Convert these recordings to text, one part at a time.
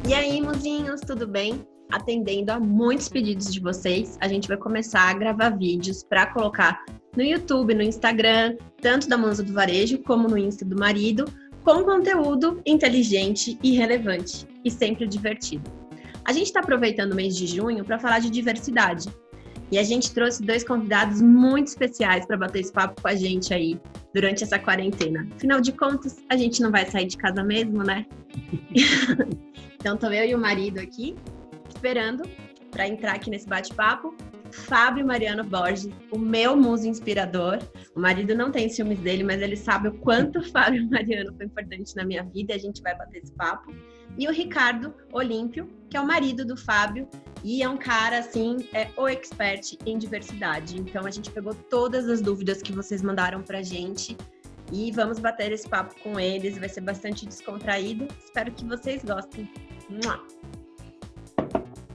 E aí, mozinhos, tudo bem? Atendendo a muitos pedidos de vocês, a gente vai começar a gravar vídeos para colocar no YouTube, no Instagram, tanto da Musa do Varejo como no Insta do marido, com conteúdo inteligente e relevante, e sempre divertido. A gente está aproveitando o mês de junho para falar de diversidade. E a gente trouxe 2 convidados muito especiais para bater esse papo com a gente aí durante essa quarentena. Afinal de contas, a gente não vai sair de casa mesmo, né? Então, tô eu e o marido aqui, esperando para entrar aqui nesse bate-papo. Fábio Mariano Borges, o meu muso inspirador. O marido não tem ciúmes dele, mas ele sabe o quanto o Fábio Mariano foi importante na minha vida e a gente vai bater esse papo. E o Ricardo Olímpio, que é o marido do Fábio e é um cara, assim, o expert em diversidade. Então, a gente pegou todas as dúvidas que vocês mandaram pra gente e vamos bater esse papo com eles. Vai ser bastante descontraído. Espero que vocês gostem.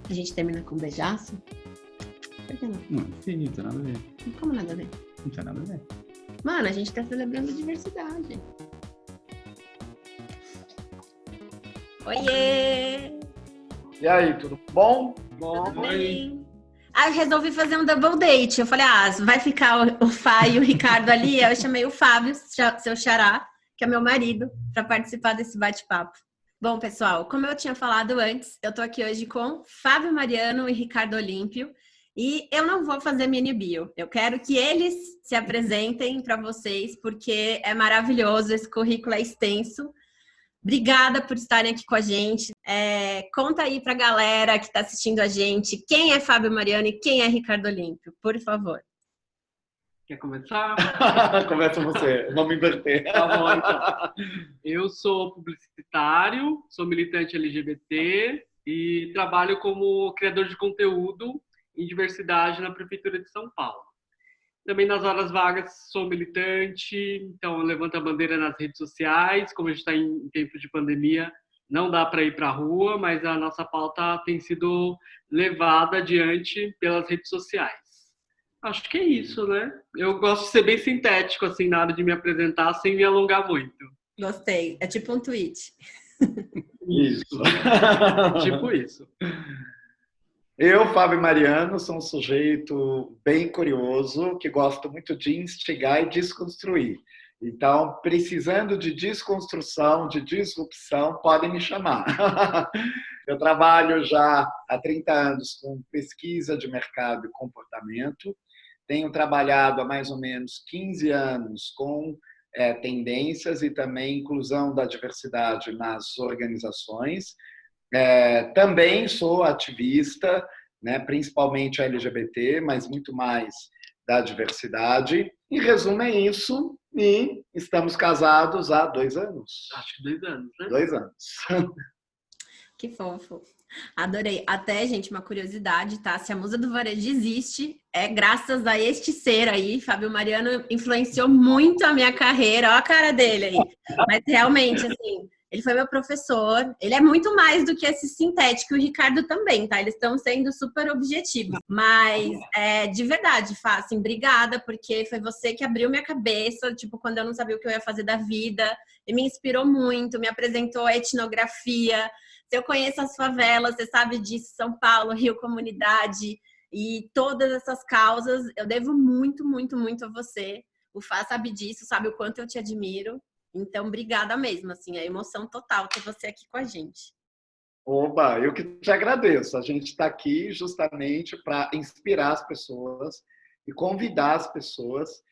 A gente termina com um beijaço? Por que não? Não, sim, não tem nada a ver. Como nada a ver? Não tem nada a ver. Mano, a gente tá celebrando a diversidade. Oiê! E aí, tudo bom? Tudo bem? Eu resolvi fazer um double date. Eu falei, vai ficar o Fá e o Ricardo ali? Eu chamei o Fábio, seu xará, que é meu marido, para participar desse bate-papo. Bom, pessoal, como eu tinha falado antes, eu tô aqui hoje com Fábio Mariano e Ricardo Olímpio. E eu não vou fazer mini bio. Eu quero que eles se apresentem para vocês, porque é maravilhoso, esse currículo é extenso. Obrigada por estarem aqui com a gente. Conta aí pra galera que está assistindo a gente quem é Fábio Mariano e quem é Ricardo Olímpio, por favor. Quer começar? Começa você, vamos inverter. Tá bom, então. Eu sou publicitário, sou militante LGBT e trabalho como criador de conteúdo em diversidade na Prefeitura de São Paulo. Também nas horas vagas sou militante, então eu levanto a bandeira nas redes sociais. Como a gente está em tempo de pandemia, não dá para ir para a rua, mas a nossa pauta tem sido levada adiante pelas redes sociais. Acho que é isso, né? Eu gosto de ser bem sintético, assim, na hora de me apresentar, sem me alongar muito. Gostei. É tipo um tweet. Isso. Tipo isso. Eu, Fábio Mariano, sou um sujeito bem curioso, que gosto muito de instigar e desconstruir. Então, precisando de desconstrução, de disrupção, podem me chamar. Eu trabalho já há 30 anos com pesquisa de mercado e comportamento. Tenho trabalhado há mais ou menos 15 anos com tendências e também inclusão da diversidade nas organizações. Também sou ativista, né, principalmente LGBT, mas muito mais da diversidade. Em resumo, é isso. E estamos casados há 2 anos. Acho que 2 anos, né? 2 anos. Que fofo. Adorei. Até, gente, uma curiosidade, tá? Se a Musa do Varejo existe, é graças a este ser aí. Fábio Mariano influenciou muito a minha carreira. Olha a cara dele aí. Mas realmente, assim, ele foi meu professor. Ele é muito mais do que esse sintético. E o Ricardo também, tá? Eles estão sendo super objetivos. Mas, de verdade, Fá, assim, obrigada, porque foi você que abriu minha cabeça, tipo, quando eu não sabia o que eu ia fazer da vida. E me inspirou muito, me apresentou a etnografia. Eu conheço as favelas, você sabe disso, São Paulo, Rio Comunidade e todas essas causas. Eu devo muito, muito, muito a você. O Fá sabe disso, sabe o quanto eu te admiro. Então, obrigada mesmo, assim, a emoção total ter você aqui com a gente. Oba, eu que te agradeço. A gente está aqui justamente para inspirar as pessoas e convidar as pessoas.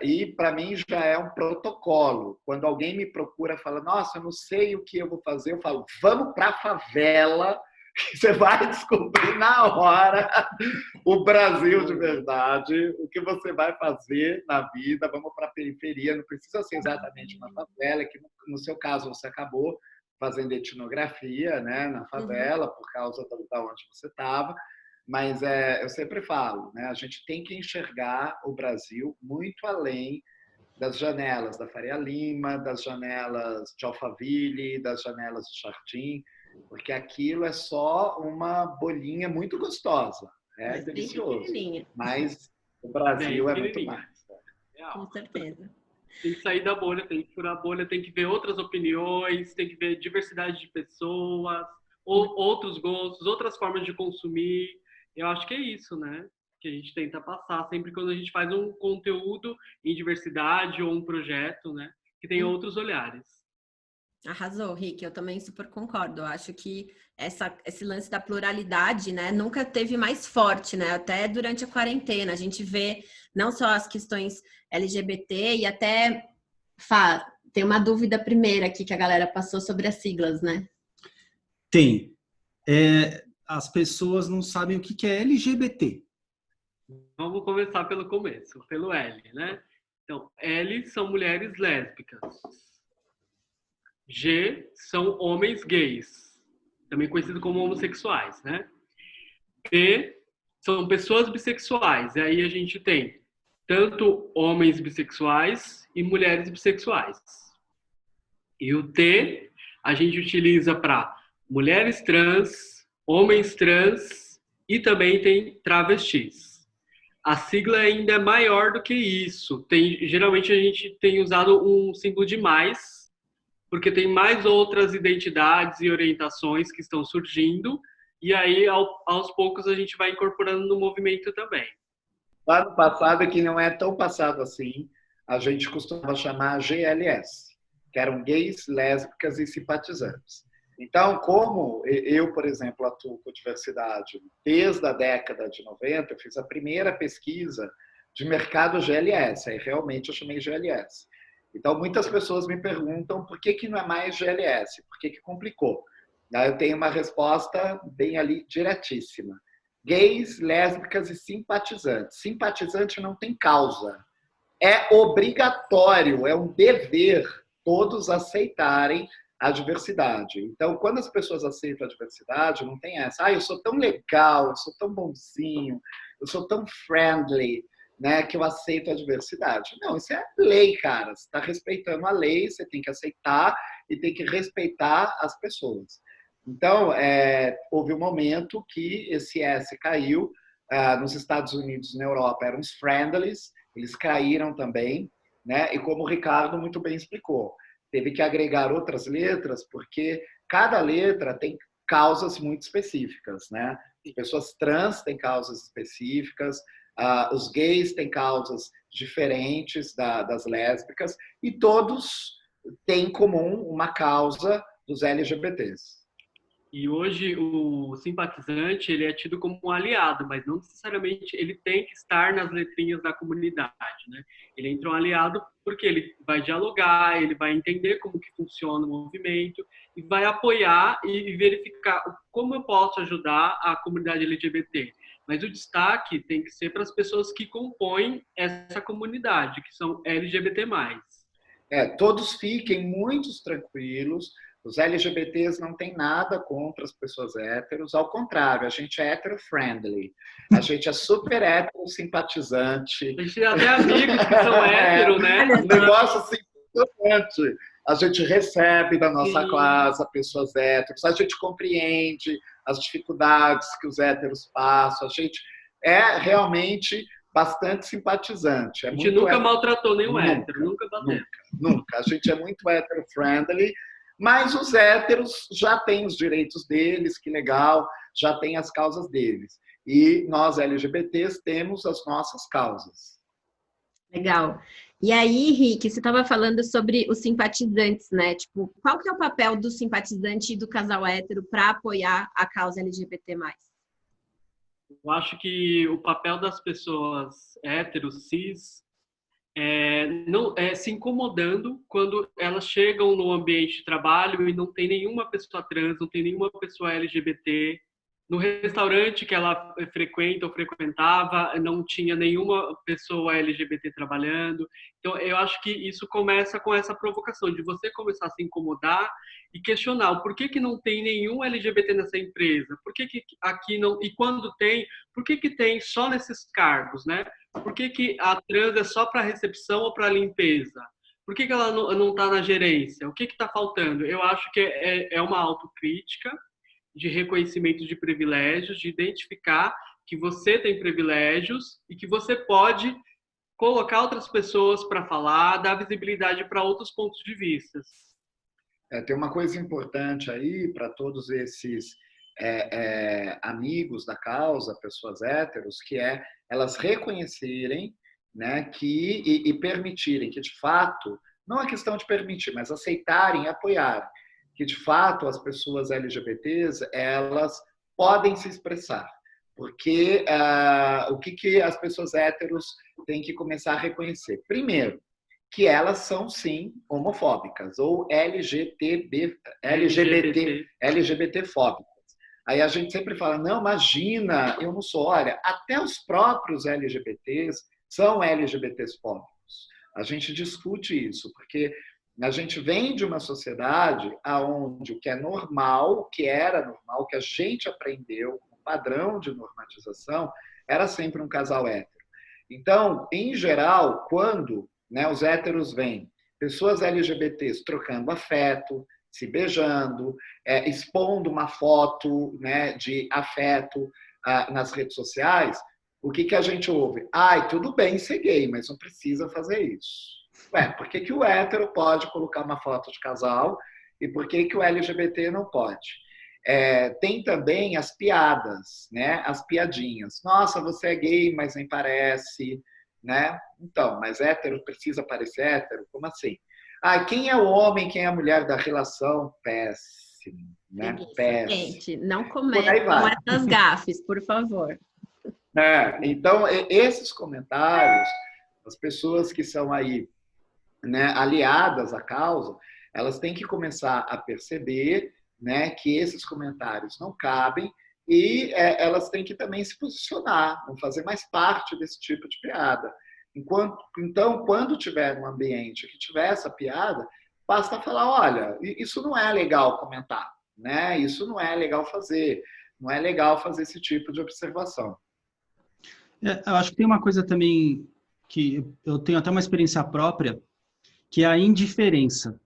E para mim já é um protocolo. Quando alguém me procura e fala, nossa, eu não sei o que eu vou fazer, eu falo, vamos para a favela, que você vai descobrir na hora o Brasil de verdade, o que você vai fazer na vida. Vamos para a periferia, não precisa ser exatamente uma favela, que no seu caso você acabou fazendo etnografia, né, na favela, por causa da onde você estava. Mas eu sempre falo, né, a gente tem que enxergar o Brasil muito além das janelas da Faria Lima, das janelas de Alphaville, das janelas do Jardim, porque aquilo é só uma bolinha muito gostosa, é delicioso. Mas o Brasil é muito mais. Com certeza. Tem que sair da bolha, tem que furar a bolha, tem que ver outras opiniões, tem que ver diversidade de pessoas, ou outros gostos, outras formas de consumir. Eu acho que é isso, né? Que a gente tenta passar sempre quando a gente faz um conteúdo em diversidade ou um projeto, né? Que tem outros olhares. Arrasou, Rick. Eu também super concordo. Eu acho que esse lance da pluralidade, né, nunca teve mais forte, né? Até durante a quarentena, a gente vê não só as questões LGBT e até tem uma dúvida primeira aqui que a galera passou sobre as siglas, né? Tem. As pessoas não sabem o que é LGBT. Vamos começar pelo começo, pelo L, né? Então, L são mulheres lésbicas. G são homens gays, também conhecido como homossexuais, né? B são pessoas bissexuais. E aí a gente tem tanto homens bissexuais e mulheres bissexuais. E o T a gente utiliza para mulheres trans, homens trans e também tem travestis. A sigla ainda é maior do que isso. Geralmente a gente tem usado um símbolo de mais, porque tem mais outras identidades e orientações que estão surgindo, e aí, aos poucos, a gente vai incorporando no movimento também. Lá no passado, que não é tão passado assim, a gente costumava chamar GLS, que eram gays, lésbicas e simpatizantes. Então, como eu, por exemplo, atuo com diversidade desde a década de 90, eu fiz a primeira pesquisa de mercado GLS, aí realmente eu chamei GLS. Então, muitas pessoas me perguntam por que não é mais GLS, por que complicou. Aí eu tenho uma resposta bem ali diretíssima. Gays, lésbicas e simpatizantes. Simpatizante não tem causa. É obrigatório, é um dever todos aceitarem a diversidade. Então, quando as pessoas aceitam a diversidade, não tem essa. Eu sou tão legal, eu sou tão bonzinho, eu sou tão friendly, né, que eu aceito a diversidade. Não, isso é lei, cara. Você está respeitando a lei, você tem que aceitar e tem que respeitar as pessoas. Então, houve um momento que esse S caiu. Nos Estados Unidos e na Europa eram os friendlies, eles caíram também, né? E como o Ricardo muito bem explicou, teve que agregar outras letras, porque cada letra tem causas muito específicas, né? As pessoas trans têm causas específicas, os gays têm causas diferentes das lésbicas, e todos têm em comum uma causa dos LGBTs. E hoje o simpatizante ele é tido como um aliado, mas não necessariamente ele tem que estar nas letrinhas da comunidade, né? Ele entra um aliado porque ele vai dialogar, ele vai entender como que funciona o movimento e vai apoiar e verificar como eu posso ajudar a comunidade LGBT. Mas o destaque tem que ser para as pessoas que compõem essa comunidade, que são LGBT+. Todos fiquem muito tranquilos. Os LGBTs não têm nada contra as pessoas héteros, ao contrário, a gente é hétero-friendly, a gente é super hétero-simpatizante. A gente tem até amigos que são héteros, né? Um negócio assim, importante. A gente recebe da nossa classe pessoas héteros, a gente compreende as dificuldades que os héteros passam, a gente é realmente bastante simpatizante. A gente nunca maltratou nenhum hétero, nunca bateu. Nunca. A gente é muito hétero-friendly. Mas os héteros já têm os direitos deles, que legal, já têm as causas deles. E nós, LGBTs, temos as nossas causas. Legal. E aí, Rick, você estava falando sobre os simpatizantes, né? Tipo, qual que é o papel do simpatizante e do casal hétero para apoiar a causa LGBT+. Eu acho que o papel das pessoas héteros, cis, não se incomodando quando elas chegam no ambiente de trabalho e não tem nenhuma pessoa trans, não tem nenhuma pessoa LGBT. No restaurante que ela frequenta ou frequentava, não tinha nenhuma pessoa LGBT trabalhando. Então, eu acho que isso começa com essa provocação de você começar a se incomodar e questionar o porquê que não tem nenhum LGBT nessa empresa, por que aqui não, e quando tem, por que tem só nesses cargos, né? Por que a trans é só para recepção ou para limpeza? Por que ela não está na gerência? O que está faltando? Eu acho que é uma autocrítica de reconhecimento de privilégios, de identificar que você tem privilégios e que você pode colocar outras pessoas para falar, dar visibilidade para outros pontos de vista. Tem uma coisa importante aí para todos esses amigos da causa, pessoas héteros, que é elas reconhecerem, né, e permitirem que, de fato, não é questão de permitir, mas aceitarem e apoiarem, que, de fato, as pessoas LGBTs, elas podem se expressar. Porque o que as pessoas héteros têm que começar a reconhecer? Primeiro, que elas são, sim, homofóbicas, ou LGBT-fóbicas. Aí a gente sempre fala, não, imagina, eu não sou. Olha, até os próprios LGBTs são LGBTs fóbicos. A gente discute isso, porque a gente vem de uma sociedade onde o que é normal, o que era normal, o que a gente aprendeu, o padrão de normatização, era sempre um casal hétero. Então, em geral, quando, né, os héteros veem pessoas LGBTs trocando afeto, se beijando, expondo uma foto, né, de afeto nas redes sociais, o que a gente ouve? Ai, tudo bem ser gay, mas não precisa fazer isso. Ué, por que o hétero pode colocar uma foto de casal e por que o LGBT não pode? Tem também as piadas, né? As piadinhas. Nossa, você é gay, mas nem parece, né? Então, mas hétero precisa parecer hétero? Como assim? Quem é o homem, quem é a mulher da relação? Péssimo, né? Péssimo. Gente, não cometam essas gafes, por favor. Então, esses comentários, as pessoas que são aí, né, aliadas à causa, elas têm que começar a perceber, né, que esses comentários não cabem e elas têm que também se posicionar, não fazer mais parte desse tipo de piada. Então, quando tiver um ambiente que tiver essa piada, basta falar, olha, isso não é legal comentar, né? Isso não é legal fazer, não é legal fazer esse tipo de observação. Eu acho que tem uma coisa também que eu tenho até uma experiência própria, que é a indiferença.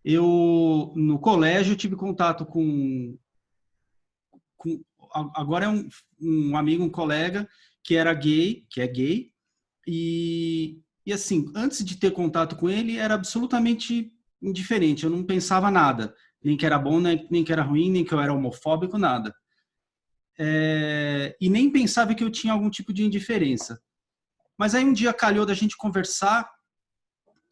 Eu, no colégio, tive contato com agora é um amigo, um colega, que era gay, que é gay, e assim, antes de ter contato com ele, era absolutamente indiferente, eu não pensava nada, nem que era bom, nem que era ruim, nem que eu era homofóbico, nada. E nem pensava que eu tinha algum tipo de indiferença. Mas aí um dia calhou da gente conversar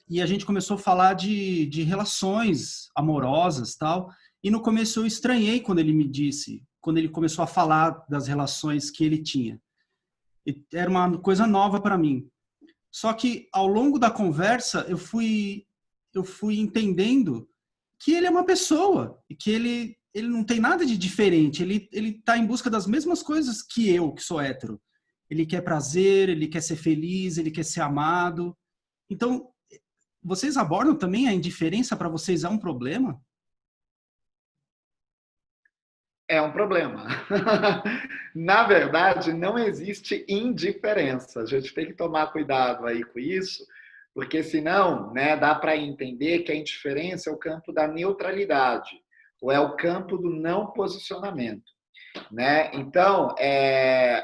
e a gente começou a falar de relações amorosas, tal, e no começo eu estranhei quando ele começou a falar das relações que ele tinha. E era uma coisa nova para mim. Só que ao longo da conversa eu fui entendendo que ele é uma pessoa e que ele não tem nada de diferente, ele está em busca das mesmas coisas que eu, que sou hétero. Ele quer prazer, ele quer ser feliz, ele quer ser amado. Então, vocês abordam também a indiferença? Para vocês é um problema? É um problema. Na verdade, não existe indiferença. A gente tem que tomar cuidado aí com isso, porque senão, né, dá para entender que a indiferença é o campo da neutralidade, ou é o campo do não posicionamento, né? Então,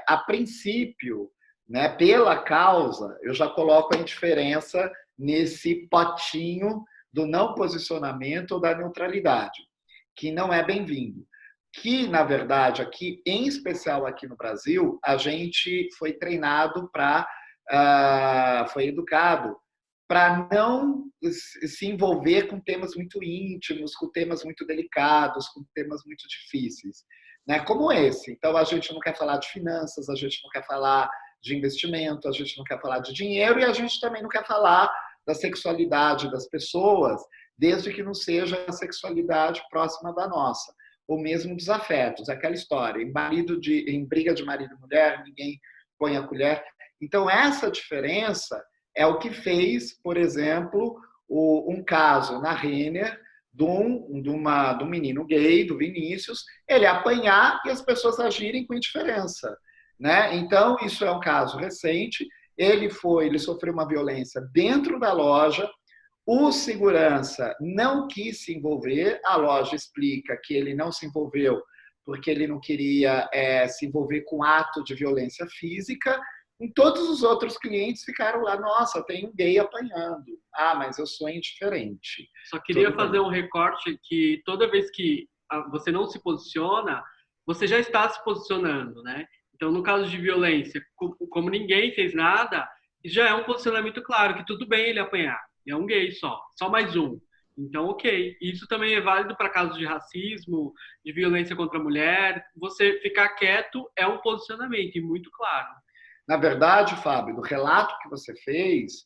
a princípio, né, pela causa, eu já coloco a indiferença nesse potinho do não posicionamento ou da neutralidade, que não é bem-vindo. Que, na verdade, aqui, em especial aqui no Brasil, a gente foi treinado foi educado para não se envolver com temas muito íntimos, com temas muito delicados, com temas muito difíceis, né? Como esse. Então, a gente não quer falar de finanças, a gente não quer falar de investimento, a gente não quer falar de dinheiro e a gente também não quer falar da sexualidade das pessoas, desde que não seja a sexualidade próxima da nossa, ou mesmo dos afetos, aquela história, em briga de marido e mulher, ninguém põe a colher. Então, essa diferença é o que fez, por exemplo, um caso na Renner de um menino gay, do Vinícius, ele apanhar e as pessoas agirem com indiferença, né? Então, isso é um caso recente. Ele sofreu uma violência dentro da loja, o segurança não quis se envolver, a loja explica que ele não se envolveu porque ele não queria se envolver com ato de violência física, Em todos os outros clientes ficaram lá, nossa, tem um gay apanhando. Ah, mas eu sou indiferente. Só queria Tudo fazer bem. um recorte que toda vez que você não se posiciona, você já está se posicionando, né? Então, no caso de violência, como ninguém fez nada, já é um posicionamento claro, que tudo bem ele apanhar. É um gay só mais um. Então, ok. Isso também é válido para casos de racismo, de violência contra a mulher. Você ficar quieto é um posicionamento, e muito claro. Na verdade, Fábio, no relato que você fez,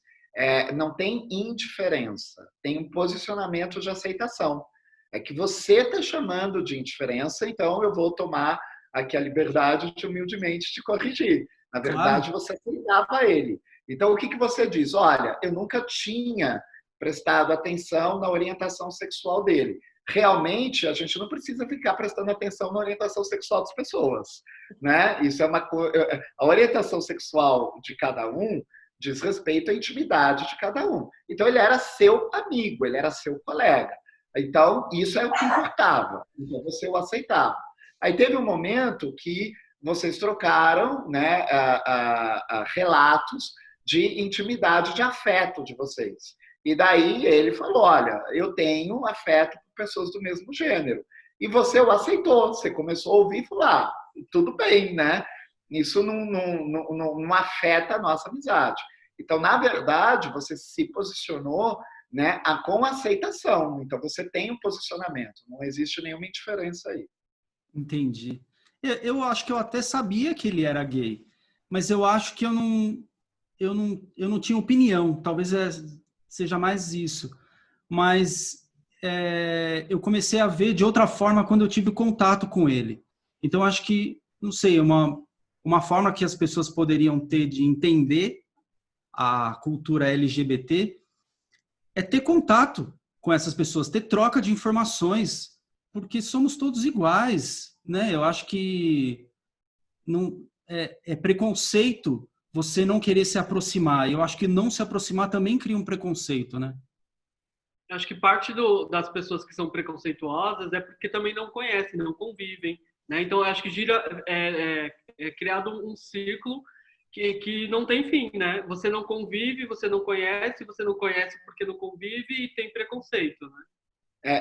não tem indiferença, tem um posicionamento de aceitação. É que você está chamando de indiferença, então eu vou tomar aqui a liberdade de humildemente te corrigir. Na verdade, Claro. você aceitava ele. Então, o que você diz? Olha, eu nunca tinha prestado atenção na orientação sexual dele. Realmente, a gente não precisa ficar prestando atenção na orientação sexual das pessoas, né? Isso é uma coisa. A orientação sexual de cada um diz respeito à intimidade de cada um. Então, ele era seu amigo, ele era seu colega. Então, isso é o que importava. Então, você o aceitava. Aí teve um momento que vocês trocaram, né, relatos de intimidade, de afeto de vocês. E daí ele falou, olha, eu tenho afeto por pessoas do mesmo gênero. E você o aceitou, você começou a ouvir e falou, ah, tudo bem, né? Isso não afeta a nossa amizade. Então, na verdade, você se posicionou, né, com aceitação. Então, você tem um posicionamento, não existe nenhuma indiferença aí. Entendi. Eu acho que eu até sabia que ele era gay, mas eu acho que eu não tinha opinião. Talvez seja mais isso. Mas eu comecei a ver de outra forma quando eu tive contato com ele. Então, acho que, não sei, uma forma que as pessoas poderiam ter de entender a cultura LGBT é ter contato com essas pessoas, ter troca de informações, porque somos todos iguais, né? Eu acho que não é preconceito você não querer se aproximar. Eu acho que não se aproximar também cria um preconceito, né? Eu acho que parte das pessoas que são preconceituosas é porque também não conhecem, não convivem, né? Então, eu acho que é criado um círculo que não tem fim, né? Você não convive, você não conhece porque não convive e tem preconceito, né?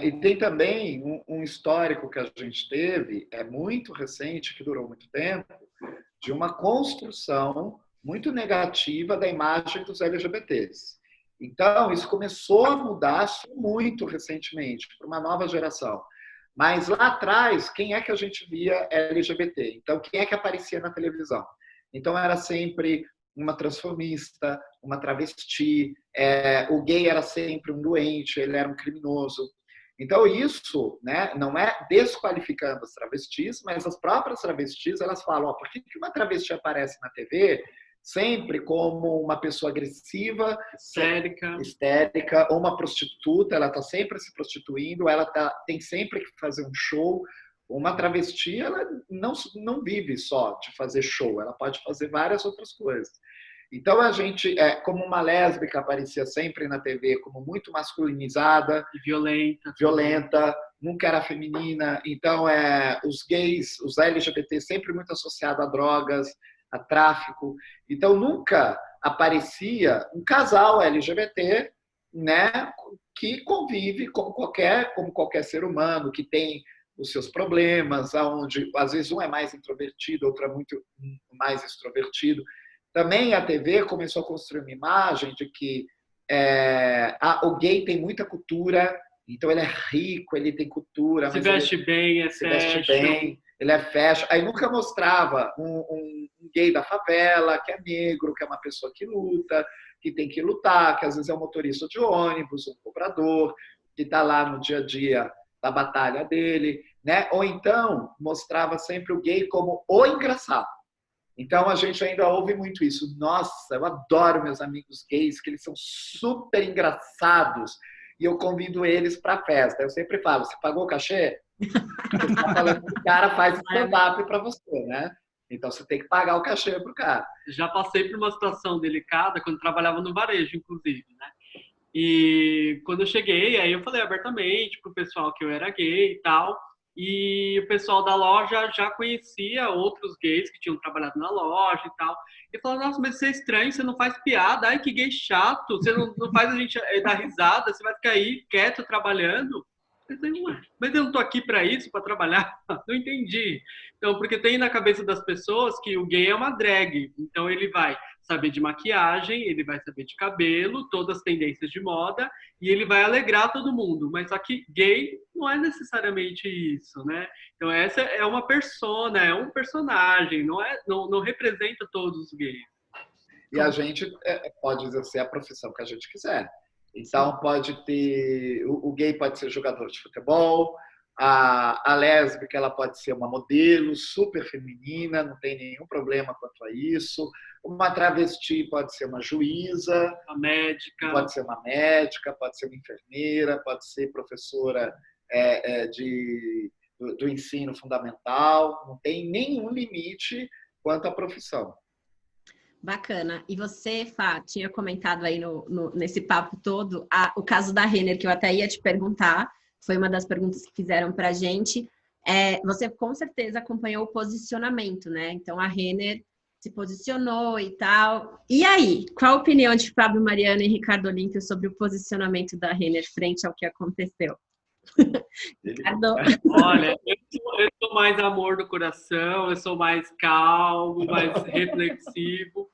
E tem também um histórico que a gente teve, muito recente, que durou muito tempo, de uma construção muito negativa da imagem dos LGBTs. Então, isso começou a mudar muito recentemente, para uma nova geração. Mas lá atrás, quem é que a gente via LGBT? Então, quem é que aparecia na televisão? Então, era sempre uma transformista, uma travesti, o gay era sempre um doente, ele era um criminoso. Então, isso, né, não é desqualificando as travestis, mas as próprias travestis, elas falam, por que uma travesti aparece na TV sempre como uma pessoa agressiva, histérica, ou uma prostituta, ela está sempre se prostituindo, ela tem sempre que fazer um show. Uma travesti, ela não vive só de fazer show, ela pode fazer várias outras coisas. Então, a gente, como uma lésbica, aparecia sempre na TV como muito masculinizada, e violenta, nunca era feminina. Então, os gays, os LGBT, sempre muito associados a drogas, a tráfico. Então, nunca aparecia um casal LGBT, né, que convive como qualquer ser humano, que tem os seus problemas, onde às vezes um é mais introvertido, outro é muito mais extrovertido. Também a TV começou a construir uma imagem de que o gay tem muita cultura, então ele é rico, ele tem cultura. Se veste bem, se veste bem, ele é fashion. Aí nunca mostrava um gay da favela, que é negro, que é uma pessoa que luta, que tem que lutar, que às vezes é um motorista de ônibus, um cobrador, que está lá no dia a dia da batalha dele, né? Ou então mostrava sempre o gay como o engraçado. Então, a gente ainda ouve muito isso. Nossa, eu adoro meus amigos gays, que eles são super engraçados. E eu convido eles para a festa. Eu sempre falo, você pagou o cachê? Você está falando que o cara faz stand-up para você, né? Então, você tem que pagar o cachê para o cara. Já passei por uma situação delicada quando trabalhava no varejo, inclusive, né? E quando eu cheguei, aí eu falei abertamente pro pessoal que eu era gay e tal. e o pessoal da loja já conhecia outros gays que tinham trabalhado na loja e tal. E falou, nossa, mas você é estranho, você não faz piada, ai que gay chato, você não faz a gente dar risada, você vai ficar aí quieto trabalhando. Eu falei, ué, mas eu não tô aqui para isso, para trabalhar? Não entendi. Então, porque tem na cabeça das pessoas que o gay é uma drag, então ele vai saber de maquiagem, ele vai saber de cabelo, todas as tendências de moda, e ele vai alegrar todo mundo. Mas só que gay não é necessariamente isso, né? Então essa é uma persona, é um personagem, não representa todos os gays. E a gente pode exercer a profissão que a gente quiser. Então, pode ter... O gay pode ser jogador de futebol, a lésbica ela pode ser uma modelo super feminina, não tem nenhum problema quanto a isso. Uma travesti pode ser uma juíza, a médica. Pode ser uma médica, pode ser uma enfermeira, pode ser professora do ensino fundamental. Não tem nenhum limite quanto à profissão. Bacana. E você, Fá, tinha comentado aí nesse papo todo o caso da Renner, que eu até ia te perguntar, foi uma das perguntas que fizeram para a gente. Você com certeza acompanhou o posicionamento, né? Então a Renner se posicionou e tal. E aí, qual a opinião de Fábio Mariano e Ricardo Olímpio sobre o posicionamento da Renner frente ao que aconteceu? Ricardo. Olha, eu sou mais amor do coração, eu sou mais calmo, mais reflexivo.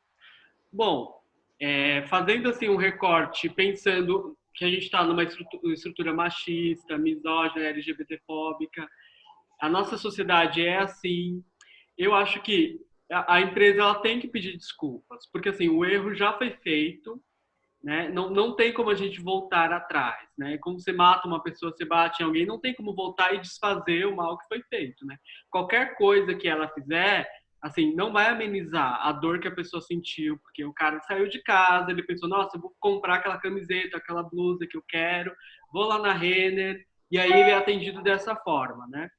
Bom, fazendo assim um recorte, pensando que a gente está numa estrutura machista, misógina, LGBTfóbica, a nossa sociedade é assim. Eu acho que a empresa ela tem que pedir desculpas, porque assim o erro já foi feito, né? Não tem como a gente voltar atrás, né? Como você mata uma pessoa, você bate em alguém, não tem como voltar e desfazer o mal que foi feito, né? Qualquer coisa que ela fizer, assim, não vai amenizar a dor que a pessoa sentiu, porque o cara saiu de casa, ele pensou, nossa, eu vou comprar aquela camiseta, aquela blusa que eu quero, vou lá na Renner, e aí ele é atendido dessa forma, né?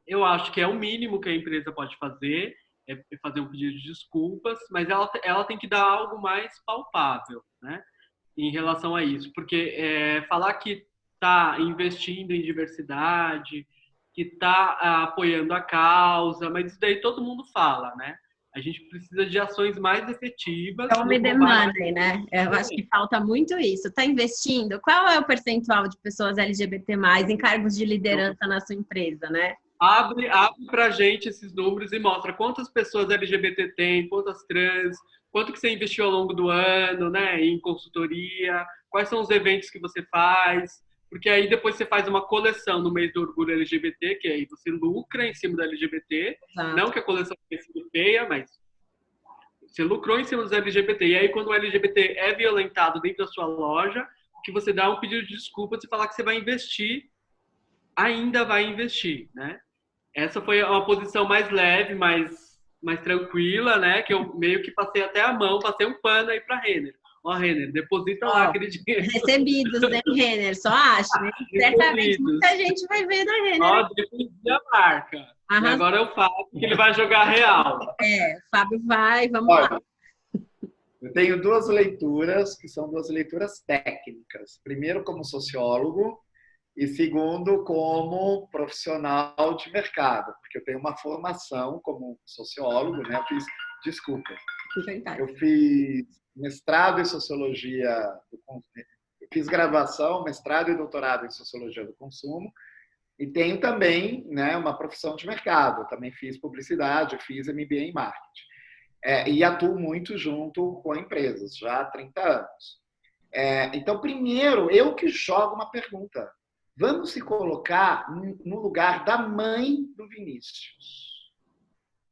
Eu acho que é o mínimo que a empresa pode fazer, é fazer um pedido de desculpas, mas ela tem que dar algo mais palpável, né, em relação a isso. Porque falar que está investindo em diversidade, que está apoiando a causa, mas isso daí todo mundo fala, né? A gente precisa de ações mais efetivas. Então, me demandem, né? Eu acho que falta muito isso. Está investindo? Qual é o percentual de pessoas LGBT+, em cargos de liderança na sua empresa, né? Abre pra gente esses números e mostra quantas pessoas LGBT tem, quantas trans, quanto que você investiu ao longo do ano, né, em consultoria, quais são os eventos que você faz, porque aí depois você faz uma coleção no mês do orgulho LGBT, que aí você lucra em cima do LGBT, Exato. Não que a coleção tenha sido feia, mas você lucrou em cima dos LGBT, e aí quando o LGBT é violentado dentro da sua loja, que você dá um pedido de desculpas e falar que você vai investir, ainda vai investir, né? Essa foi uma posição mais leve, mais tranquila, né? Que eu meio que passei até a mão, passei um pano aí para a Renner. Ó, Renner, deposita lá aquele dinheiro. Recebidos, né, Renner? Só acho, né? Certamente muita gente vai ver da Renner. Ó, deposita a marca. E agora é o Fábio que ele vai jogar real. O Fábio vai, vamos lá. Eu tenho duas leituras, que são duas leituras técnicas. Primeiro, como sociólogo, e segundo, como profissional de mercado, porque eu tenho uma formação como sociólogo, né? Eu fiz mestrado em sociologia, eu fiz graduação, mestrado e doutorado em sociologia do consumo, e tenho também, né, uma profissão de mercado. Eu também fiz publicidade, fiz MBA em marketing. E atuo muito junto com empresas, já há 30 anos. Então, primeiro, eu que jogo uma pergunta. Vamos se colocar no lugar da mãe do Vinícius.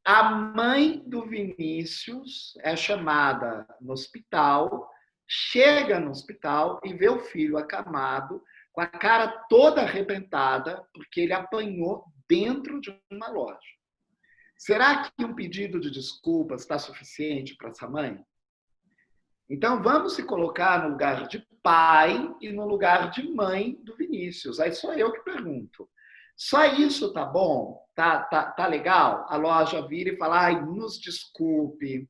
A mãe do Vinícius é chamada no hospital, chega no hospital e vê o filho acamado, com a cara toda arrebentada, porque ele apanhou dentro de uma loja. Será que um pedido de desculpas está suficiente para essa mãe? Então, vamos se colocar no lugar de pai e no lugar de mãe do Vinícius. Aí sou eu que pergunto. Só isso tá bom? Tá legal? A loja vira e fala, ai, nos desculpe.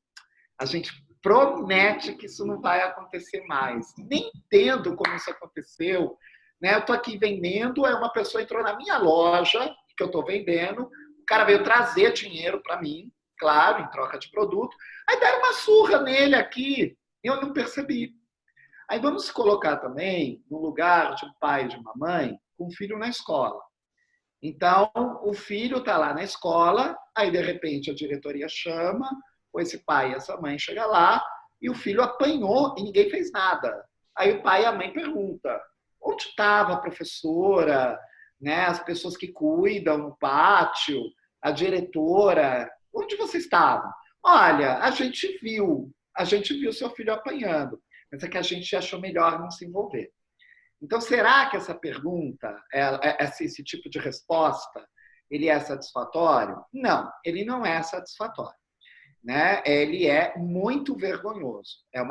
A gente promete que isso não vai acontecer mais. Nem entendo como isso aconteceu. Né? Eu tô aqui vendendo, uma pessoa entrou na minha loja que eu estou vendendo. O cara veio trazer dinheiro para mim, claro, em troca de produto. Aí deram uma surra nele aqui, eu não percebi. Aí vamos se colocar também no lugar de um pai e de uma mãe com um filho na escola. Então, o filho está lá na escola, aí de repente a diretoria chama, ou esse pai e essa mãe chegam lá, e o filho apanhou e ninguém fez nada. Aí o pai e a mãe perguntam, onde estava a professora, né, as pessoas que cuidam no pátio, a diretora, onde você estava? Olha, a gente viu seu filho apanhando, mas é que a gente achou melhor não se envolver. Então, será que essa pergunta, esse tipo de resposta, ele é satisfatório? Não, ele não é satisfatório. Né? Ele é muito vergonhoso. É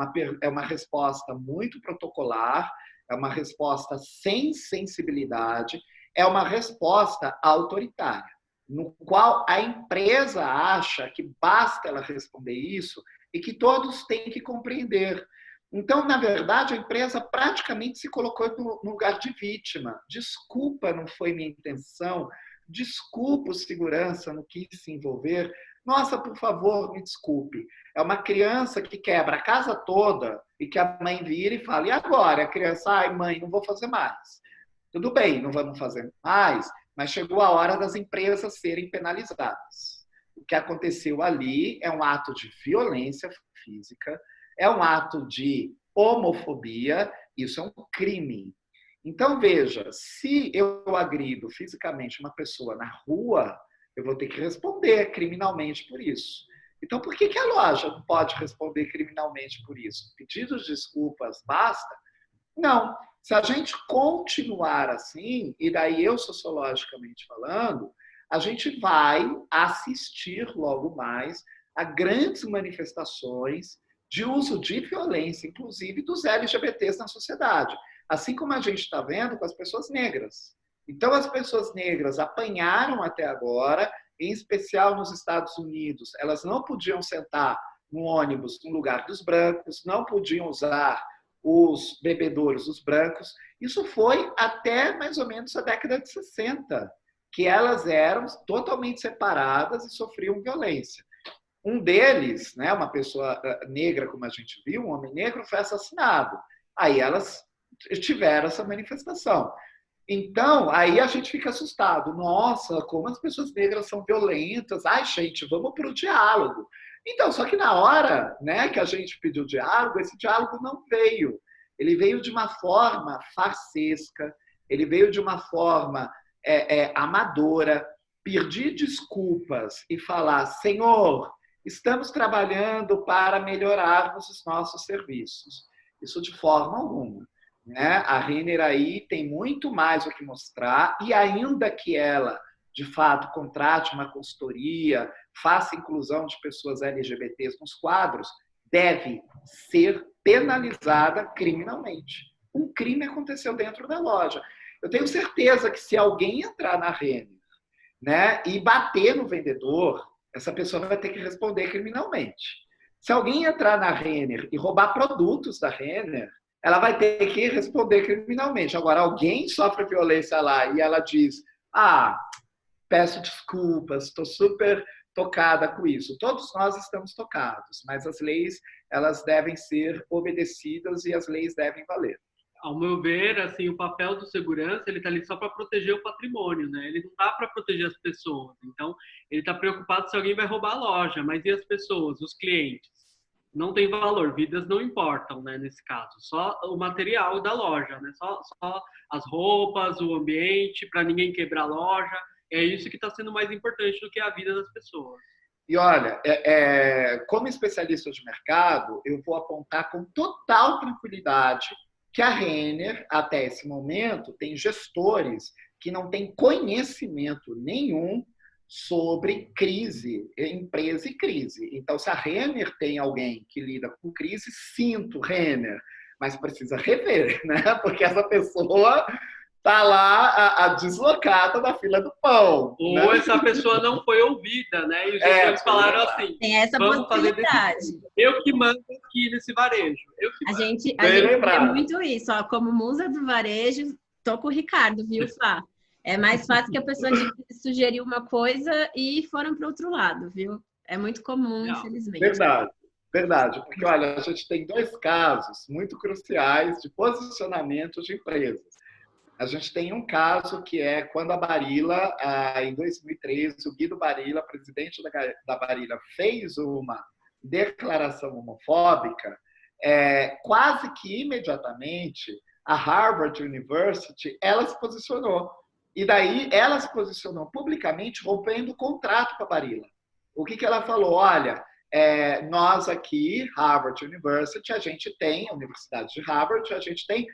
uma resposta muito protocolar, é uma resposta sem sensibilidade, é uma resposta autoritária, no qual a empresa acha que basta ela responder isso e que todos têm que compreender. Então, na verdade, a empresa praticamente se colocou no lugar de vítima. Desculpa, não foi minha intenção. Desculpa, o segurança não quis se envolver. Nossa, por favor, me desculpe. É uma criança que quebra a casa toda e que a mãe vira e fala, e agora? A criança, ai, mãe, não vou fazer mais. Tudo bem, não vamos fazer mais, mas chegou a hora das empresas serem penalizadas. O que aconteceu ali é um ato de violência física, é um ato de homofobia, isso é um crime. Então, veja, se eu agrido fisicamente uma pessoa na rua, eu vou ter que responder criminalmente por isso. Então, por que a loja não pode responder criminalmente por isso? Pedidos de desculpas, basta? Não. Se a gente continuar assim, e daí eu sociologicamente falando, a gente vai assistir logo mais a grandes manifestações de uso de violência, inclusive dos LGBTs na sociedade. Assim como a gente está vendo com as pessoas negras. Então, as pessoas negras apanharam até agora, em especial nos Estados Unidos. Elas não podiam sentar no ônibus no lugar dos brancos, não podiam usar os bebedouros dos brancos. Isso foi até mais ou menos a década de 60, que elas eram totalmente separadas e sofriam violência. Um deles, né, uma pessoa negra, como a gente viu, um homem negro, foi assassinado. Aí elas tiveram essa manifestação. Então, aí a gente fica assustado. Nossa, como as pessoas negras são violentas. Ai, gente, vamos para o diálogo. Então, só que na hora, né, que a gente pediu diálogo, esse diálogo não veio. Ele veio de uma forma farsesca, ele veio de uma forma amadora. Pedir desculpas e falar, Senhor, estamos trabalhando para melhorarmos os nossos serviços. Isso de forma alguma. Né? A Renner aí tem muito mais o que mostrar e ainda que ela, de fato, contrate uma consultoria, faça inclusão de pessoas LGBTs nos quadros, deve ser penalizada criminalmente. Um crime aconteceu dentro da loja. Eu tenho certeza que se alguém entrar na Renner, né, e bater no vendedor, essa pessoa vai ter que responder criminalmente. Se alguém entrar na Renner e roubar produtos da Renner, ela vai ter que responder criminalmente. Agora, alguém sofre violência lá e ela diz, peço desculpas, estou super tocada com isso. Todos nós estamos tocados, mas as leis, elas devem ser obedecidas e as leis devem valer. Ao meu ver, assim, o papel do segurança, ele está ali só para proteger o patrimônio, né? Ele não está para proteger as pessoas. Então, ele está preocupado se alguém vai roubar a loja, mas e as pessoas, os clientes? Não tem valor, vidas não importam, né, nesse caso. Só o material da loja, né? Só as roupas, o ambiente, para ninguém quebrar a loja. É isso que está sendo mais importante do que a vida das pessoas. E olha, como especialista de mercado, eu vou apontar com total tranquilidade que a Renner, até esse momento, tem gestores que não têm conhecimento nenhum sobre crise, empresa e crise. Então, se a Renner tem alguém que lida com crise, sinto, Renner, mas precisa rever, né? Porque essa pessoa está lá deslocada da fila do pão. Ou né? essa pessoa não foi ouvida, né? E os gestores falaram assim, tem essa possibilidade. Eu que mando aqui nesse varejo. A gente vê muito isso. Ó, como musa do varejo, tô com o Ricardo, viu, Fá? É mais fácil que a pessoa sugeriu uma coisa e foram para o outro lado, viu? É muito comum, Não. infelizmente. Verdade, verdade. Porque, olha, a gente tem 2 casos muito cruciais de posicionamento de empresas. A gente tem um caso que é quando a Barilla, em 2013, o Guido Barilla, presidente da Barilla, fez uma declaração homofóbica, quase que imediatamente a Harvard University, ela se posicionou. E daí ela se posicionou publicamente rompendo o contrato com a Barilla. O que ela falou? Olha, nós aqui, Harvard University, a gente tem, a Universidade de Harvard, a gente tem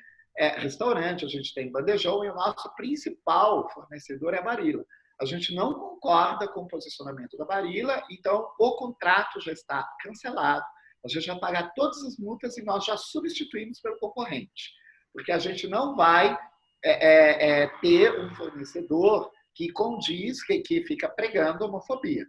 restaurante, a gente tem bandejão e o nosso principal fornecedor é a Barilla. A gente não concorda com o posicionamento da Barilla, então o contrato já está cancelado, a gente vai pagar todas as multas e nós já substituímos pelo concorrente, porque a gente não vai ter um fornecedor que condiz, que fica pregando homofobia.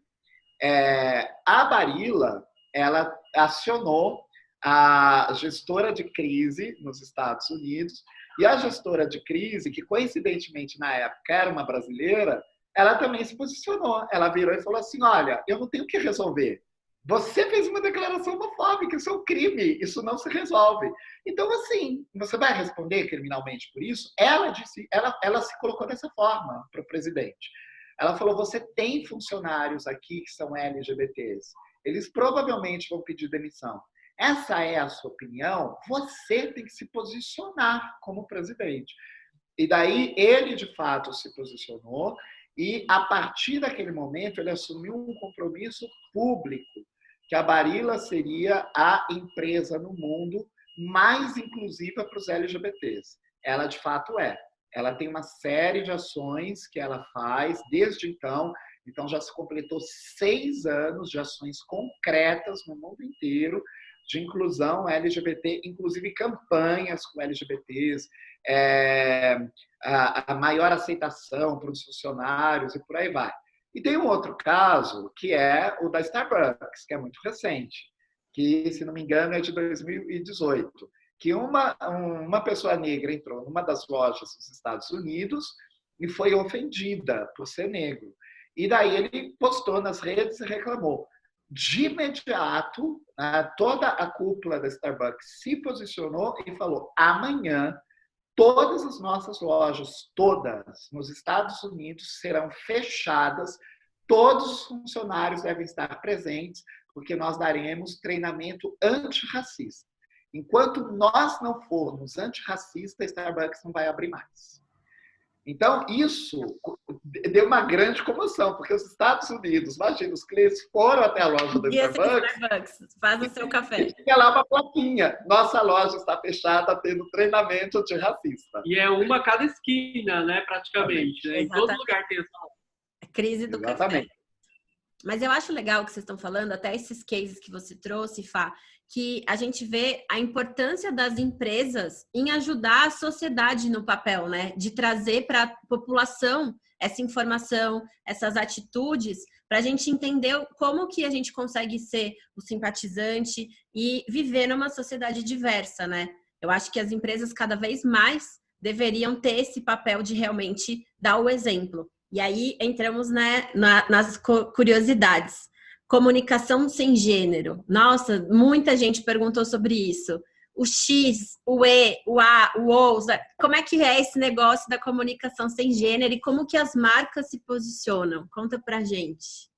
A Barilla, ela acionou a gestora de crise nos Estados Unidos, e a gestora de crise, que coincidentemente na época era uma brasileira, ela também se posicionou. Ela virou e falou assim, olha, eu não tenho o que resolver. Você fez uma declaração homofóbica, isso é um crime, isso não se resolve. Então, assim, você vai responder criminalmente por isso? Ela se colocou dessa forma para o presidente. Ela falou, você tem funcionários aqui que são LGBTs, eles provavelmente vão pedir demissão. Essa é a sua opinião, você tem que se posicionar como presidente. E daí ele, de fato, se posicionou e, a partir daquele momento, ele assumiu um compromisso público, que a Barilla seria a empresa no mundo mais inclusiva para os LGBTs. Ela, de fato, é. Ela tem uma série de ações que ela faz desde então. Então, já se completou 6 anos de ações concretas no mundo inteiro de inclusão LGBT, inclusive campanhas com LGBTs, a maior aceitação para os funcionários e por aí vai. E tem um outro caso, que é o da Starbucks, que é muito recente, que, se não me engano, é de 2018, que uma pessoa negra entrou numa das lojas dos Estados Unidos e foi ofendida por ser negro. E daí ele postou nas redes e reclamou. De imediato, toda a cúpula da Starbucks se posicionou e falou, amanhã, todas as nossas lojas, todas, nos Estados Unidos, serão fechadas, todos os funcionários devem estar presentes, porque nós daremos treinamento antirracista. Enquanto nós não formos antirracistas, a Starbucks não vai abrir mais. Então, isso deu uma grande comoção, porque os Estados Unidos, imagina, os clientes foram até a loja da Starbucks, faz o seu café. E fica lá uma plaquinha, nossa loja está fechada tendo treinamento antirracista. E é uma a cada esquina, né, praticamente. Né? Em todo lugar tem essa crise do café. Mas eu acho legal o que vocês estão falando, até esses cases que você trouxe, Fá, que a gente vê a importância das empresas em ajudar a sociedade no papel, né? De trazer para a população essa informação, essas atitudes, para a gente entender como que a gente consegue ser o simpatizante e viver numa sociedade diversa, né? Eu acho que as empresas cada vez mais deveriam ter esse papel de realmente dar o exemplo. E aí entramos, né, nas curiosidades. Comunicação sem gênero. Nossa, muita gente perguntou sobre isso. O X, o E, o A, o O. Como é que é esse negócio da comunicação sem gênero e como que as marcas se posicionam? Conta pra gente.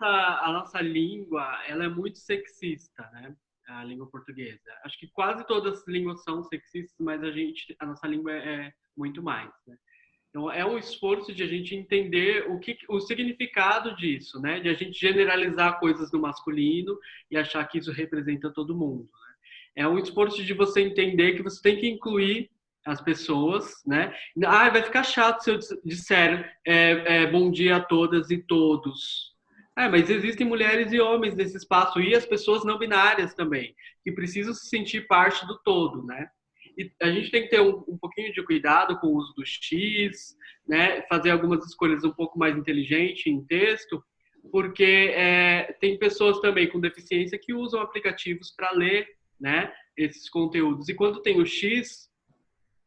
A nossa língua, ela é muito sexista, né? A língua portuguesa. Acho que quase todas as línguas são sexistas, mas a nossa língua é muito mais, né? Então, é um esforço de a gente entender o significado disso, né? De a gente generalizar coisas no masculino e achar que isso representa todo mundo, né? É um esforço de você entender que você tem que incluir as pessoas, né? Vai ficar chato se eu disser bom dia a todas e todos. Mas existem mulheres e homens nesse espaço e as pessoas não binárias também, que precisam se sentir parte do todo, né? E a gente tem que ter um pouquinho de cuidado com o uso do X, né? Fazer algumas escolhas um pouco mais inteligentes em texto, porque tem pessoas também com deficiência que usam aplicativos para ler, né, esses conteúdos. E quando tem o X,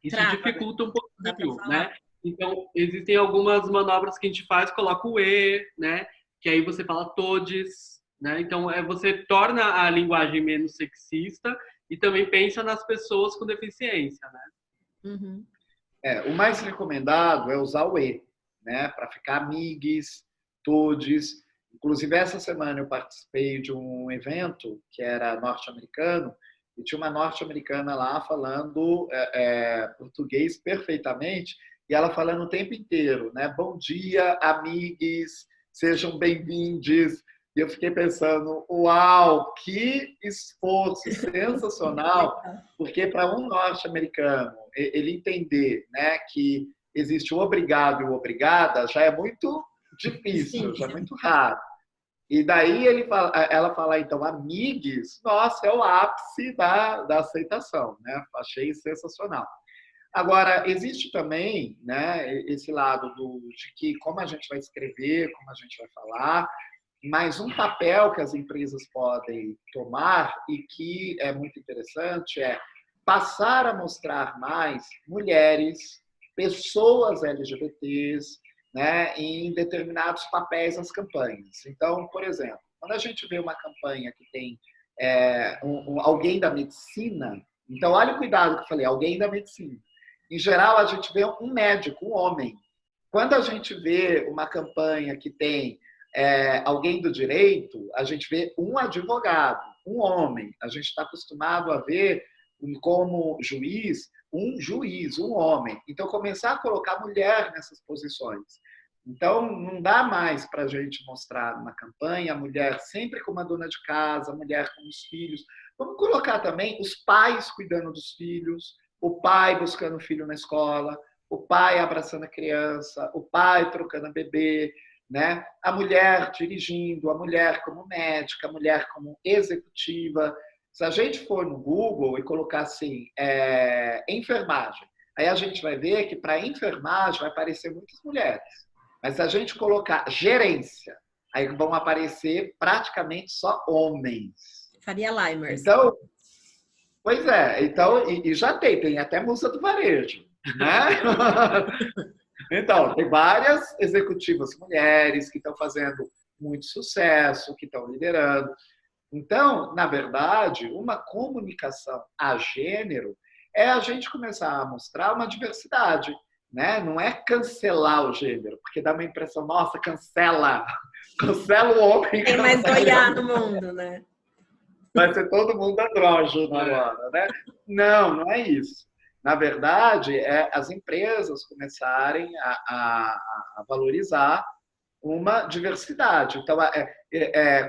isso dificulta um pouquinho, né? Então, existem algumas manobras que a gente faz, coloca o E, né? Que aí você fala todes, né? Então, você torna a linguagem menos sexista e também pensa nas pessoas com deficiência, né? Uhum. O mais recomendado é usar o E, né? Para ficar amigues, todes. Inclusive, essa semana eu participei de um evento que era norte-americano e tinha uma norte-americana lá falando português perfeitamente e ela falando o tempo inteiro, né? Bom dia, amigues, sejam bem-vindos. E eu fiquei pensando, uau, que esforço sensacional, porque para um norte-americano ele entender, né, que existe o obrigado e o obrigada já é muito difícil, já é muito raro. E daí ela fala, então, amigues, nossa, é o ápice da aceitação, né? Achei sensacional. Agora, existe também, né, esse lado de que como a gente vai escrever, como a gente vai falar, mas um papel que as empresas podem tomar e que é muito interessante é passar a mostrar mais mulheres, pessoas LGBTs, né, em determinados papéis nas campanhas. Então, por exemplo, quando a gente vê uma campanha que tem alguém da medicina, então olha o cuidado que eu falei, alguém da medicina. Em geral, a gente vê um médico, um homem. Quando a gente vê uma campanha que tem alguém do direito, a gente vê um advogado, um homem. A gente está acostumado a ver como juiz, um homem. Então, começar a colocar mulher nessas posições. Então, não dá mais para a gente mostrar uma campanha a mulher sempre como a dona de casa, a mulher com os filhos. Vamos colocar também os pais cuidando dos filhos, o pai buscando o filho na escola, o pai abraçando a criança, o pai trocando a bebê, né? A mulher dirigindo, a mulher como médica, a mulher como executiva. Se a gente for no Google e colocar assim, enfermagem, aí a gente vai ver que para enfermagem vai aparecer muitas mulheres. Mas se a gente colocar gerência, aí vão aparecer praticamente só homens. Faria Limers. Então, pois é, então, e já tem até musa do varejo, né? Então, tem várias executivas mulheres que estão fazendo muito sucesso, que estão liderando. Então, na verdade, uma comunicação a gênero é a gente começar a mostrar uma diversidade, né? Não é cancelar o gênero, porque dá uma impressão, nossa, cancela o homem. Tem mais olhar no mundo, né? Vai ser todo mundo andrógeno agora, né? Não é isso. Na verdade, as empresas começarem a valorizar uma diversidade. Então,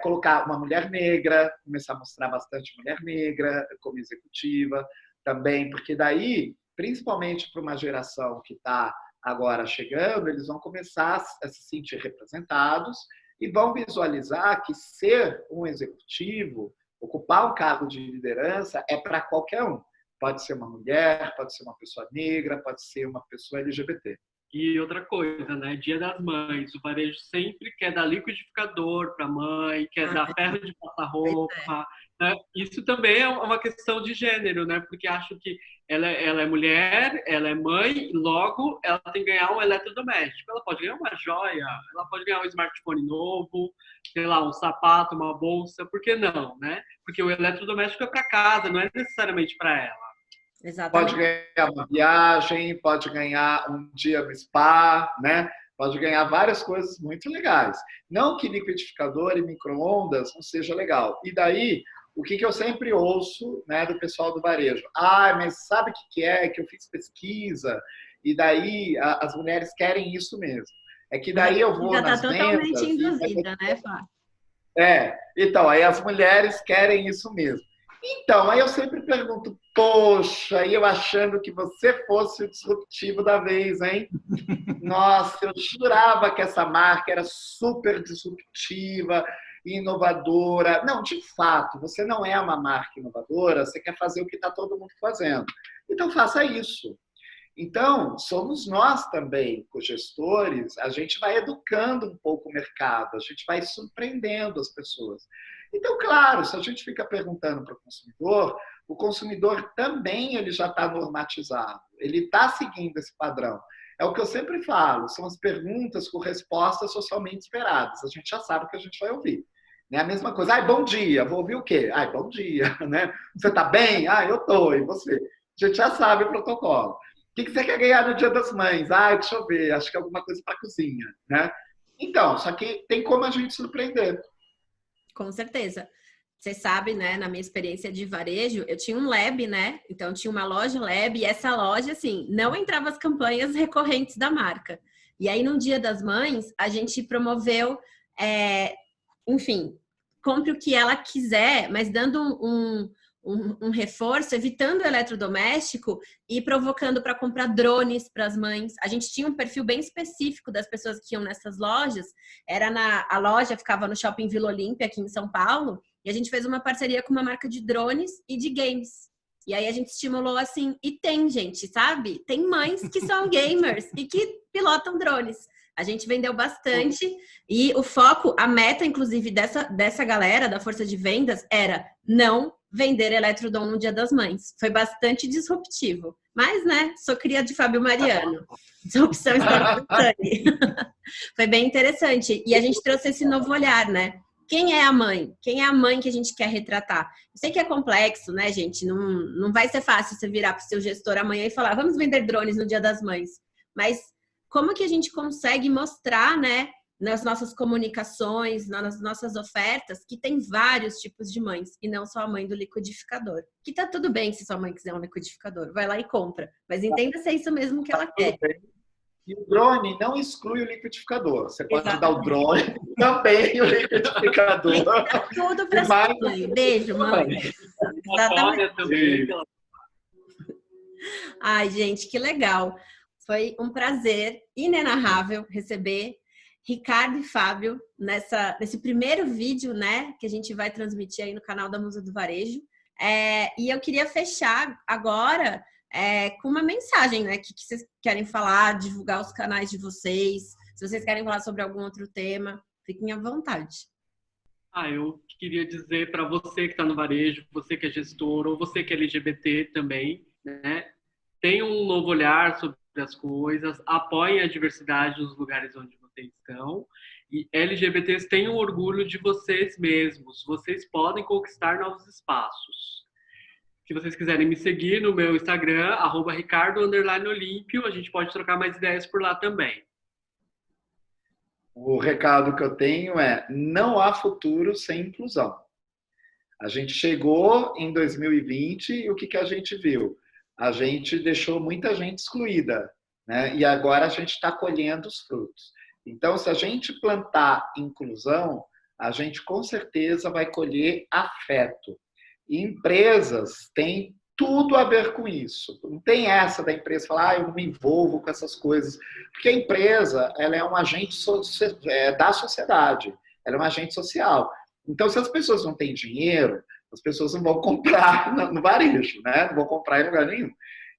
colocar uma mulher negra, começar a mostrar bastante mulher negra como executiva também, porque daí, principalmente para uma geração que está agora chegando, eles vão começar a se sentir representados e vão visualizar que ser um executivo, ocupar um cargo de liderança é para qualquer um. Pode ser uma mulher, pode ser uma pessoa negra, pode ser uma pessoa LGBT. E outra coisa, né? Dia das Mães. O varejo sempre quer dar liquidificador para a mãe, quer dar ferro de passar roupa. Né? Isso também é uma questão de gênero, né? Porque acho que ela é mulher, ela é mãe, logo ela tem que ganhar um eletrodoméstico. Ela pode ganhar uma joia, ela pode ganhar um smartphone novo, sei lá, um sapato, uma bolsa. Por que não, né? Porque o eletrodoméstico é para casa, não é necessariamente para ela. Exatamente. Pode ganhar uma viagem, pode ganhar um dia no spa, né? Pode ganhar várias coisas muito legais. Não que liquidificador e micro-ondas não seja legal. E daí, o que eu sempre ouço, né, do pessoal do varejo? Mas sabe o que é? Que eu fiz pesquisa e daí as mulheres querem isso mesmo. É que daí eu vou nas vendas... Já está totalmente induzida, né, Fá? Então, aí as mulheres querem isso mesmo. Então, aí eu sempre pergunto, poxa, eu achando que você fosse o disruptivo da vez, hein? Nossa, eu jurava que essa marca era super disruptiva, inovadora. Não, de fato, você não é uma marca inovadora, você quer fazer o que está todo mundo fazendo. Então, faça isso. Então, somos nós também, cogestores, a gente vai educando um pouco o mercado, a gente vai surpreendendo as pessoas. Então, claro, se a gente fica perguntando para o consumidor também ele já está normatizado, ele está seguindo esse padrão. É o que eu sempre falo, são as perguntas com respostas socialmente esperadas. A gente já sabe o que a gente vai ouvir. É a mesma coisa. Ai, bom dia. Vou ouvir o quê? Ai, bom dia. Né? Você tá bem? Ah, eu tô. E você? A gente já sabe o protocolo. O que você quer ganhar no Dia das Mães? Ai, deixa eu ver. Acho que é alguma coisa para a cozinha. Né? Então, só que tem como a gente surpreender. Com certeza. Você sabe, né, na minha experiência de varejo, eu tinha um lab, né? Então, tinha uma loja lab e essa loja, assim, não entrava as campanhas recorrentes da marca. E aí, no Dia das Mães, a gente promoveu, enfim, compre o que ela quiser, mas dando um reforço, evitando o eletrodoméstico e provocando para comprar drones para as mães. A gente tinha um perfil bem específico das pessoas que iam nessas lojas. A loja ficava no Shopping Vila Olímpia, aqui em São Paulo, e a gente fez uma parceria com uma marca de drones e de games. E aí a gente estimulou assim, e tem gente, sabe? Tem mães que são gamers e que pilotam drones. A gente vendeu bastante e o foco, a meta, inclusive, dessa galera, da força de vendas, era não vender eletrodom no Dia das Mães. Foi bastante disruptivo. Mas, né, sou cria de Fábio Mariano. Disrupção está no sangue. Foi bem interessante. E a gente trouxe esse novo olhar, né? Quem é a mãe? Quem é a mãe que a gente quer retratar? Eu sei que é complexo, né, gente? Não vai ser fácil você virar para o seu gestor amanhã e falar, vamos vender drones no Dia das Mães. Mas como que a gente consegue mostrar, né, nas nossas comunicações, nas nossas ofertas, que tem vários tipos de mães, e não só a mãe do liquidificador. Que tá tudo bem se sua mãe quiser um liquidificador, vai lá e compra. Mas entenda se é isso mesmo que ela quer. E o drone não exclui o liquidificador. Você pode dar o drone, também o liquidificador. Tudo para sua mãe. Beijo, mãe. Exatamente. Ai, gente, que legal. Foi um prazer inenarrável receber Ricardo e Fábio nesse primeiro vídeo, né, que a gente vai transmitir aí no canal da Musa do Varejo. E eu queria fechar agora com uma mensagem, né, que vocês querem falar, divulgar os canais de vocês. Se vocês querem falar sobre algum outro tema, fiquem à vontade. Eu queria dizer para você que está no varejo, você que é gestor, ou você que é LGBT também, né, tenha um novo olhar sobre as coisas, apoiem a diversidade nos lugares onde vocês estão, e LGBTs tenham orgulho de vocês mesmos, vocês podem conquistar novos espaços. Se vocês quiserem me seguir no meu Instagram, @ricardo_olímpio, a gente pode trocar mais ideias por lá também. O recado que eu tenho é, não há futuro sem inclusão. A gente chegou em 2020 e o que a gente viu? A gente deixou muita gente excluída, né? E agora a gente está colhendo os frutos. Então, se a gente plantar inclusão, a gente com certeza vai colher afeto. E empresas têm tudo a ver com isso. Não tem essa da empresa falar, eu não me envolvo com essas coisas. Porque a empresa, ela é um agente da sociedade, ela é um agente social. Então, se as pessoas não têm dinheiro, as pessoas não vão comprar no varejo, né? Não vão comprar em lugar nenhum.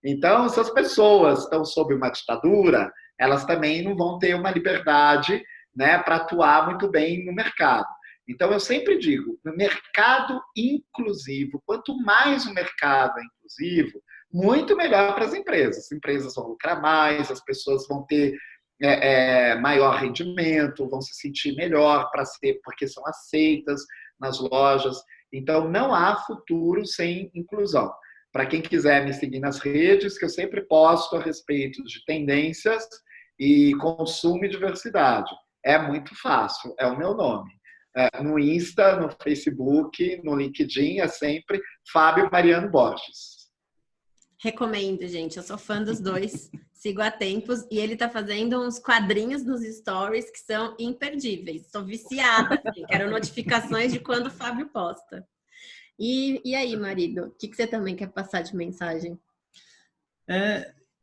Então, se as pessoas estão sob uma ditadura, elas também não vão ter uma liberdade, né, para atuar muito bem no mercado. Então, eu sempre digo, no mercado inclusivo, quanto mais o mercado é inclusivo, muito melhor para as empresas. As empresas vão lucrar mais, as pessoas vão ter maior rendimento, vão se sentir melhor porque são aceitas nas lojas. Então, não há futuro sem inclusão. Para quem quiser me seguir nas redes, que eu sempre posto a respeito de tendências e consumo e diversidade. É muito fácil, é o meu nome. No Insta, no Facebook, no LinkedIn, é sempre Fábio Mariano Borges. Recomendo, gente. Eu sou fã dos dois. Sigo há tempos. E ele tá fazendo uns quadrinhos nos stories que são imperdíveis. Sou viciada. Assim. Quero notificações de quando o Fábio posta. E aí, marido? O que você também quer passar de mensagem?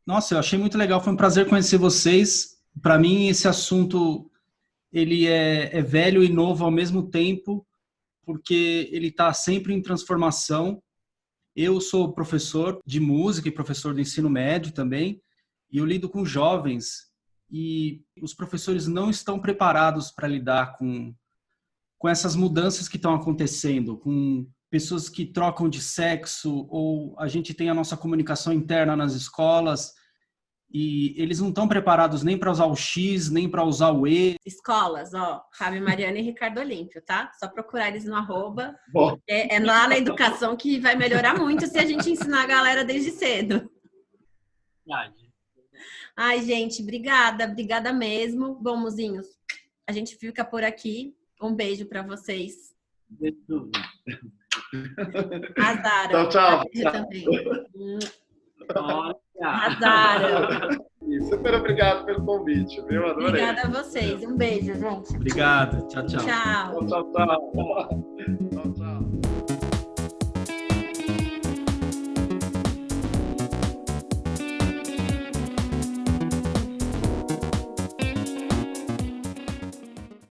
Nossa, eu achei muito legal. Foi um prazer conhecer vocês. Para mim, esse assunto ele é velho e novo ao mesmo tempo, porque ele está sempre em transformação. Eu sou professor de música e professor do ensino médio também, e eu lido com jovens, e os professores não estão preparados para lidar com essas mudanças que estão acontecendo, com pessoas que trocam de sexo, ou a gente tem a nossa comunicação interna nas escolas, e eles não estão preparados nem para usar o X, nem para usar o E. Escolas, ó, Fábio Mariana e Ricardo Olímpio, tá? Só procurar eles no @. Bom, É lá na educação que vai melhorar muito se a gente ensinar a galera desde cedo. Verdade. Ai, gente, obrigada mesmo. Bom, mozinhos, a gente fica por aqui. Um beijo para vocês. Arrasaram. Tchau. Beijo também. Olha. Arrasaram. Super obrigado pelo convite, viu? Adorei. Obrigada a vocês. Um beijo, gente. Obrigado. Tchau, tchau. Tchau. Tchau.